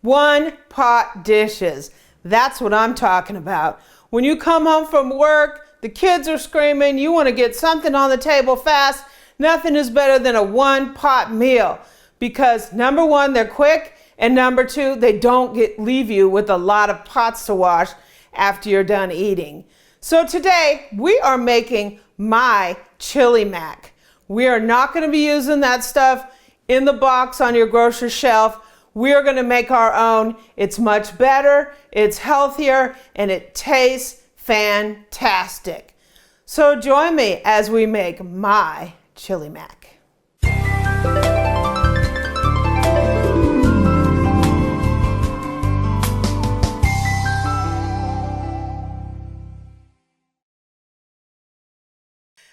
One pot dishes. That's what I'm talking about. When you come home from work, the kids are screaming, you want to get something on the table fast. Nothing is better than a one pot meal because number one, they're quick, and number two, they don't leave you with a lot of pots to wash after you're done eating. So today we are making my Chili Mac. We are not going to be using that stuff in the box on your grocery shelf. We are going to make our own. It's much better, it's healthier, and it tastes fantastic. So join me as we make my Chili Mac.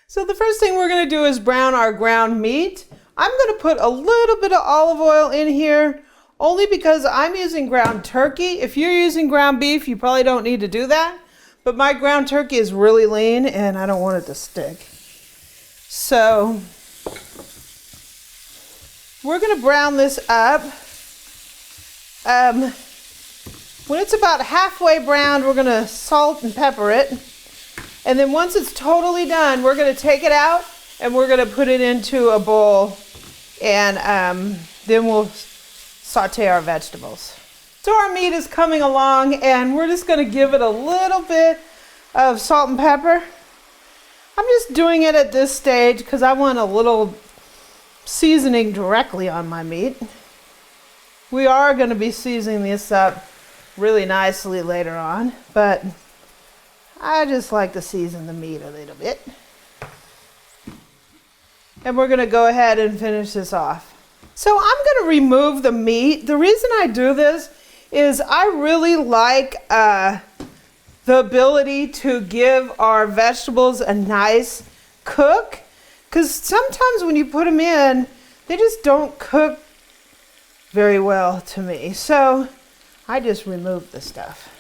So the first thing we're going to do is brown our ground meat. I'm going to put a little bit of olive oil in here, only because I'm using ground turkey. If you're using ground beef, you probably don't need to do that. But my ground turkey is really lean and I don't want it to stick. So we're going to brown this up. When it's about halfway browned, we're going to salt and pepper it. And then once it's totally done, we're going to take it out and we're going to put it into a bowl, and then we'll saute our vegetables. So our meat is coming along and we're just going to give it a little bit of salt and pepper. I'm just doing it at this stage because I want a little seasoning directly on my meat. We are going to be seasoning this up really nicely later on, but I just like to season the meat a little bit. And we're going to go ahead and finish this off. So I'm going to remove the meat. The reason I do this is I really like the ability to give our vegetables a nice cook, because sometimes when you put them in, they just don't cook very well to me. So I just remove the stuff.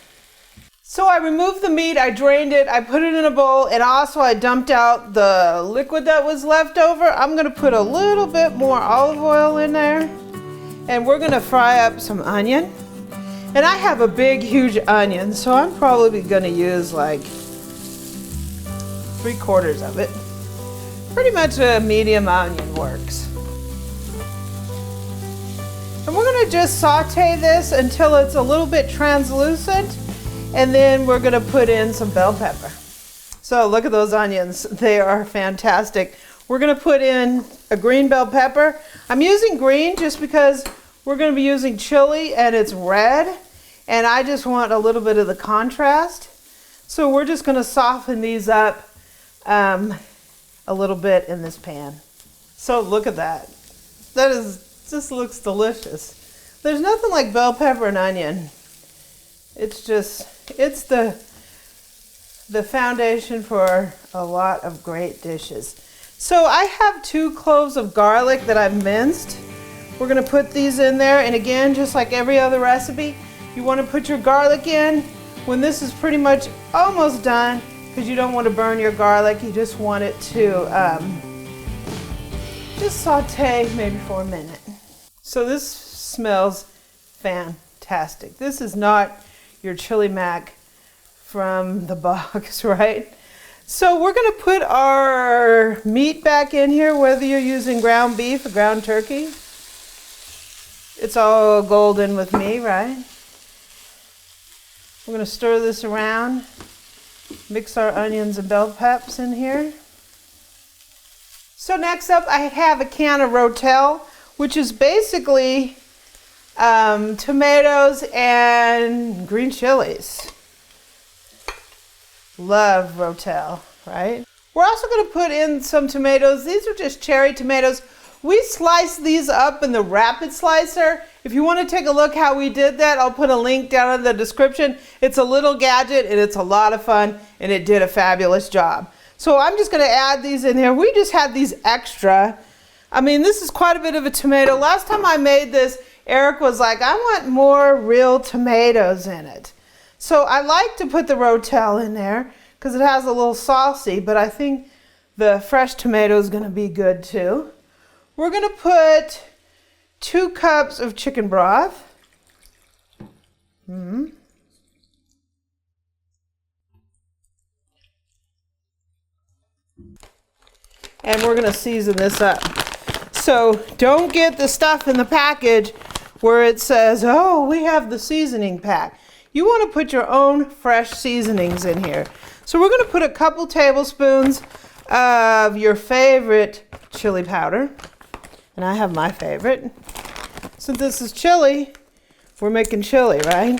So I removed the meat, I drained it, I put it in a bowl, and also I dumped out the liquid that was left over. I'm going to put a little bit more olive oil in there, and we're going to fry up some onion. And I have a big, huge onion, so I'm probably going to use like 3/4 of it. Pretty much a medium onion works. And we're going to just saute this until it's a little bit translucent. And then we're going to put in some bell pepper. So look at those onions. They are fantastic. We're going to put in a green bell pepper. I'm using green just because we're going to be using chili and it's red. And I just want a little bit of the contrast. So we're just going to soften these up a little bit in this pan. So look at that. Just looks delicious. There's nothing like bell pepper and onion. It's the foundation for a lot of great dishes. So I have 2 cloves of garlic that I've minced. We're going to put these in there, and again, just like every other recipe, you want to put your garlic in when this is pretty much almost done, because you don't want to burn your garlic. You just want it to just saute maybe for a minute. So this smells fantastic. This is not your Chili Mac from the box, right? So we're going to put our meat back in here, whether you're using ground beef or ground turkey. It's all golden with me, right? We're going to stir this around, mix our onions and bell peppers in here. So next up, I have a can of Rotel, which is basically tomatoes and green chilies. Love Rotel, right? We're also going to put in some tomatoes. These are just cherry tomatoes. We slice these up in the rapid slicer. If you want to take a look how we did that, I'll put a link down in the description. It's a little gadget and it's a lot of fun, and it did a fabulous job. So I'm just going to add these in here. We just had these extra. I mean, this is quite a bit of a tomato. Last time I made this, Eric was like, I want more real tomatoes in it. So I like to put the Rotel in there because it has a little saucy, but I think the fresh tomato is going to be good too. We're going to put 2 cups of chicken broth. Mm-hmm. And we're gonna season this up. So don't get the stuff in the package where it says, oh, we have the seasoning pack. You wanna put your own fresh seasonings in here. So we're gonna put a couple tablespoons of your favorite chili powder. And I have my favorite. Since this is chili, we're making chili, right?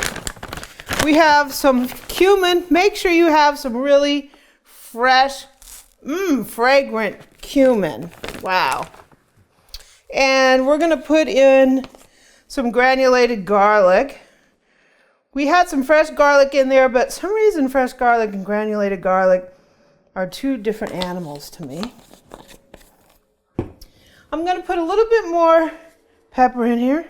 We have some cumin. Make sure you have some really fresh, fragrant cumin. Wow. And we're gonna put in some granulated garlic. We had some fresh garlic in there, but for some reason fresh garlic and granulated garlic are two different animals to me. I'm gonna put a little bit more pepper in here.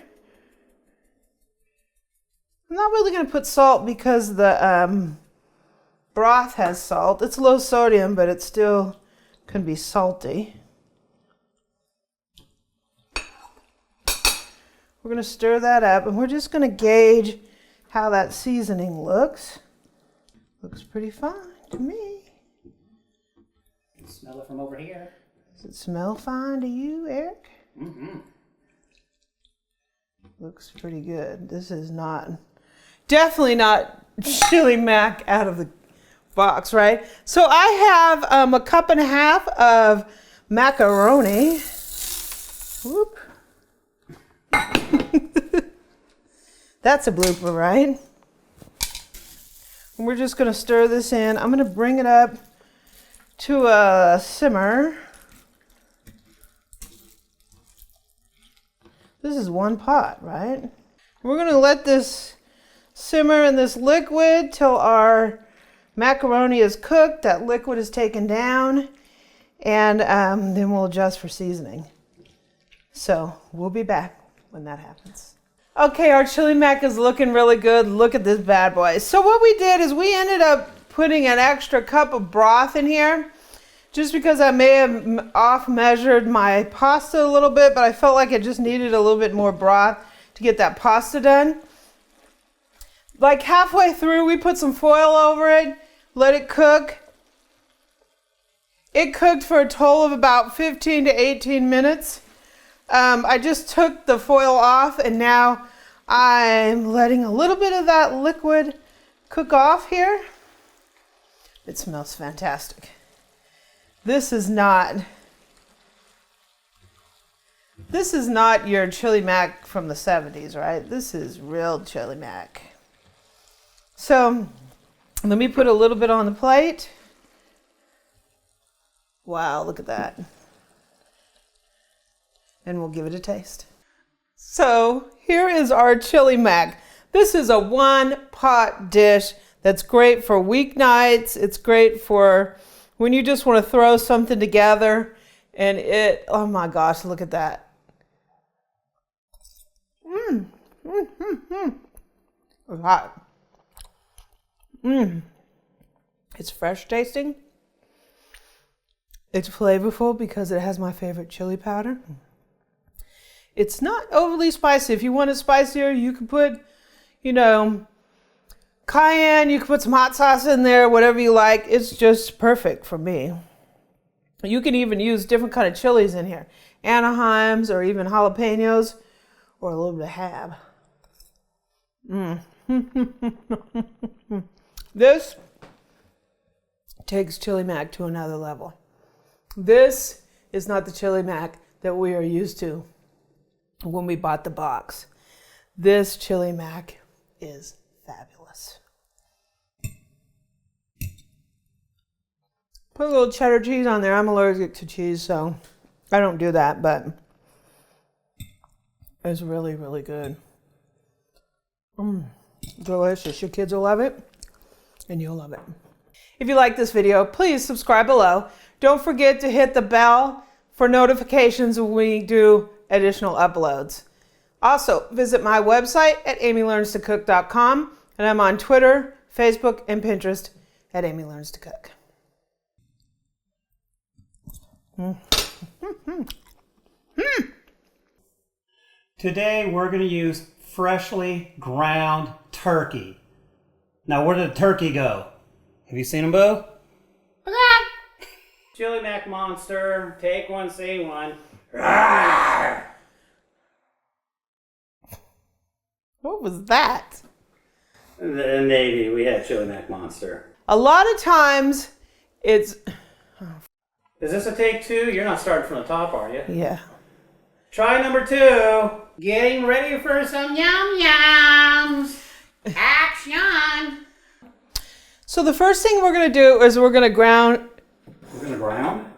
I'm not really gonna put salt because the broth has salt. It's low sodium, but it still can be salty. We're gonna stir that up and we're just gonna gauge how that seasoning looks. Looks pretty fine to me. You can smell it from over here. Does it smell fine to you, Eric? Mm-hmm. Looks pretty good. This is definitely not chili mac out of the box, right? So I have a cup and a half of macaroni. Whoop. That's a blooper, right? And we're just gonna stir this in. I'm gonna bring it up to a simmer. This is one pot, right? We're gonna let this simmer in this liquid till our macaroni is cooked, that liquid is taken down, and then we'll adjust for seasoning. So we'll be back when that happens. Okay, our chili mac is looking really good. Look at this bad boy. So what we did is we ended up putting an extra cup of broth in here, just because I may have off measured my pasta a little bit, but I felt like it just needed a little bit more broth to get that pasta done. Like halfway through, we put some foil over it, let it cook. It cooked for a total of about 15 to 18 minutes. I just took the foil off and now I'm letting a little bit of that liquid cook off here. It smells fantastic. This is not your chili mac from the 70s, right? This is real chili mac. So let me put a little bit on the plate. Wow, look at that. And we'll give it a taste. So here is our chili mac. This is a one-pot dish that's great for weeknights. It's great for when you just want to throw something together. And oh my gosh, look at that. It's hot. It's fresh tasting. It's flavorful because it has my favorite chili powder. It's not overly spicy. If you want it spicier, you can put, cayenne, you can put some hot sauce in there, whatever you like. It's just perfect for me. You can even use different kind of chilies in here. Anaheims or even jalapenos or a little bit of hab. This takes chili mac to another level. This is not the chili mac that we are used to when we bought the box. This chili mac is fabulous. Put a little cheddar cheese on there. I'm allergic to cheese, so I don't do that, but it's really, really good. Delicious. Your kids will love it, and you'll love it. If you like this video, please subscribe below. Don't forget to hit the bell for notifications when we do additional uploads. Also, visit my website at amylearnstocook.com, and I'm on Twitter, Facebook, and Pinterest at Amy Learns to Cook. Today we're going to use freshly ground turkey. Now, where did the turkey go? Have you seen him, Boo? Chili Mac monster, take one, see one. Rawr! What was that? In the Navy, we had Chili Mac monster. A lot of times it's... Is this a take 2? You're not starting from the top, are you? Yeah. Try number 2. Getting ready for some yum yums. Action. So the first thing we're going to do is we're going to ground... We're going to ground?